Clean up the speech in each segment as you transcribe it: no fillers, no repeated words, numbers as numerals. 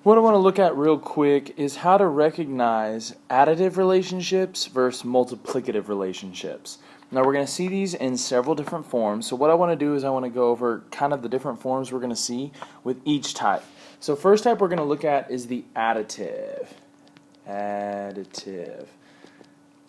What I want to look at real quick is how to recognize additive relationships versus multiplicative relationships. Now we're going to see these in several different forms. So what I want to do is I want to go over kind of the different forms we're going to see with each type. So first type we're going to look at is the additive. Additive.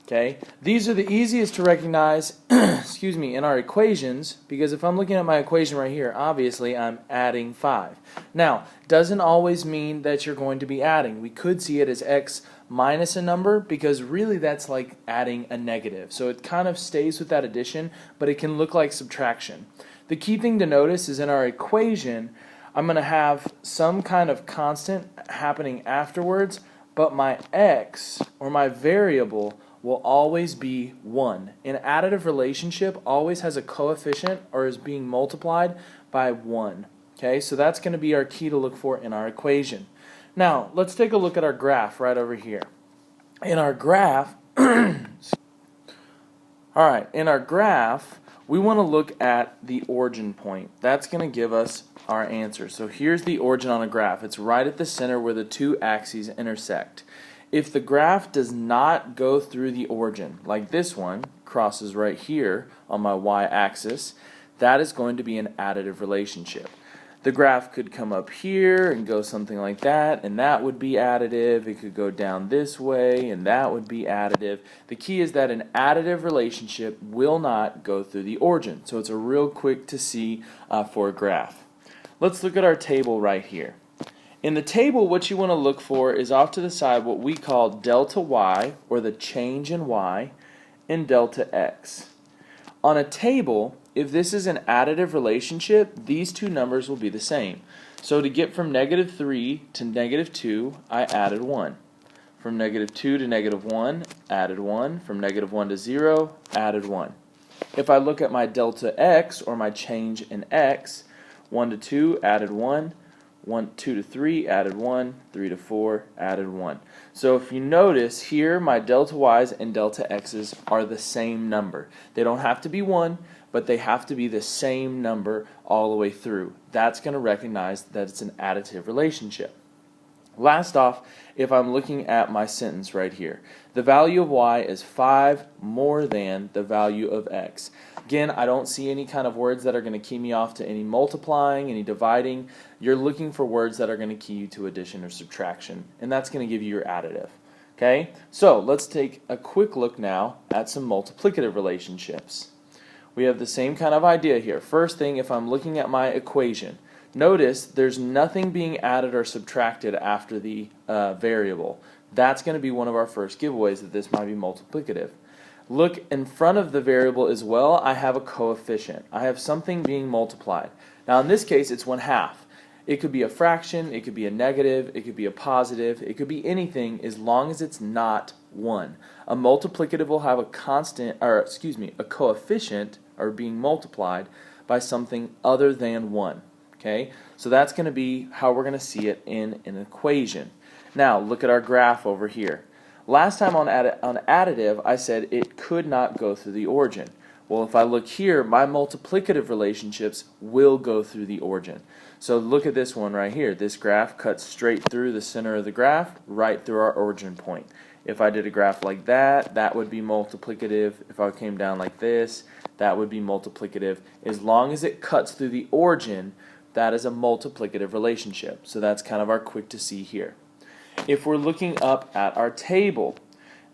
Okay, these are the easiest to recognize excuse me, in our equations, because if I'm looking at my equation right here, obviously I'm adding 5. Now, doesn't always mean that you're going to be adding. We could see it as x minus a number, because really that's like adding a negative. So it kind of stays with that addition, but it can look like subtraction. The key thing to notice is in our equation, I'm going to have some kind of constant happening afterwards, but my x, or my variable, will always be 1. An additive relationship always has a coefficient or is being multiplied by 1. Okay, so that's going to be our key to look for in our equation. Now, let's take a look at our graph right over here. In our graph, in our graph, we want to look at the origin point. That's going to give us our answer. So here's the origin on a graph. It's right at the center where the two axes intersect. If the graph does not go through the origin, like this one crosses right here on my y-axis, that is going to be an additive relationship. The graph could come up here and go something like that, and that would be additive. It could go down this way, and that would be additive. The key is that an additive relationship will not go through the origin, so it's a real quick to see for a graph. Let's look at our table right here. In the table, what you want to look for is off to the side what we call delta y, or the change in y, and delta x. On a table, if this is an additive relationship, these two numbers will be the same. So to get from -3 to -2, I added 1. From -2 to -1, added 1. From -1 to 0, added 1. If I look at my delta x, or my change in x, 1 to 2, added 1. 2 to 3, added 1, 3 to 4, added 1. So if you notice here, my delta y's and delta x's are the same number. They don't have to be 1, but they have to be the same number all the way through. That's going to recognize that it's an additive relationship. Last off, if I'm looking at my sentence right here, the value of y is 5 more than the value of x. Again, I don't see any kind of words that are going to key me off to any multiplying, any dividing. You're looking for words that are going to key you to addition or subtraction, and that's going to give you your additive. Okay, so let's take a quick look now at some multiplicative relationships. We have the same kind of idea here. First thing, if I'm looking at my equation, notice there's nothing being added or subtracted after the variable. That's going to be one of our first giveaways that this might be multiplicative. Look in front of the variable as well, I have a coefficient. I have something being multiplied. Now in this case it's 1/2. It could be a fraction, it could be a negative, it could be a positive, it could be anything as long as it's not 1. A multiplicative will have a a coefficient, or being multiplied by something other than 1. Okay? So that's going to be how we're going to see it in an equation. Now look at our graph over here. Last time on additive, I said it could not go through the origin. Well, if I look here, my multiplicative relationships will go through the origin. So look at this one right here. This graph cuts straight through the center of the graph, right through our origin point. If I did a graph like that, that would be multiplicative. If I came down like this, that would be multiplicative. As long as it cuts through the origin, that is a multiplicative relationship. So that's kind of our quick to see here. If we're looking up at our table,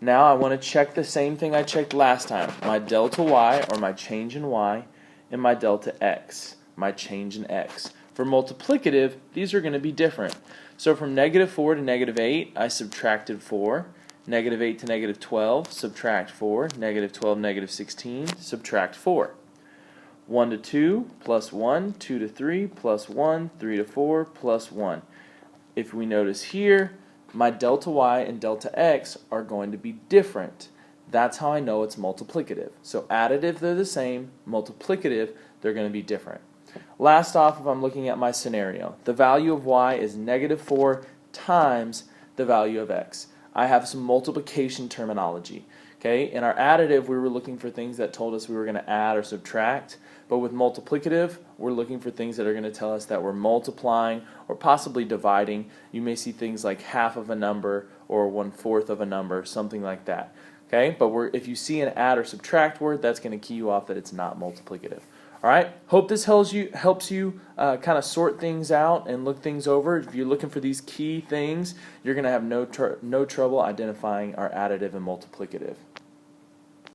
now I want to check the same thing I checked last time. My delta y, or my change in y, and my delta x, my change in x. For multiplicative, these are going to be different. So from -4 to -8, I subtracted 4. -8 to -12, subtract 4. -12, -16, subtract 4. 1 to 2, plus 1. 2 to 3, plus 1. 3 to 4, plus 1. If we notice here, my delta y and delta x are going to be different. That's how I know it's multiplicative. So additive, they're the same. Multiplicative, they're going to be different. Last off, if I'm looking at my scenario, the value of y is -4 times the value of x. I have some multiplication terminology. Okay, in our additive, we were looking for things that told us we were going to add or subtract, But with multiplicative, we're looking for things that are going to tell us that we're multiplying or possibly dividing. You may see things like half of a number or 1/4 of a number, something like that. Okay, but if you see an add or subtract word, that's going to key you off that it's not multiplicative. All right, hope this helps you kind of sort things out and look things over. If you're looking for these key things, you're going to have no trouble identifying our additive and multiplicative.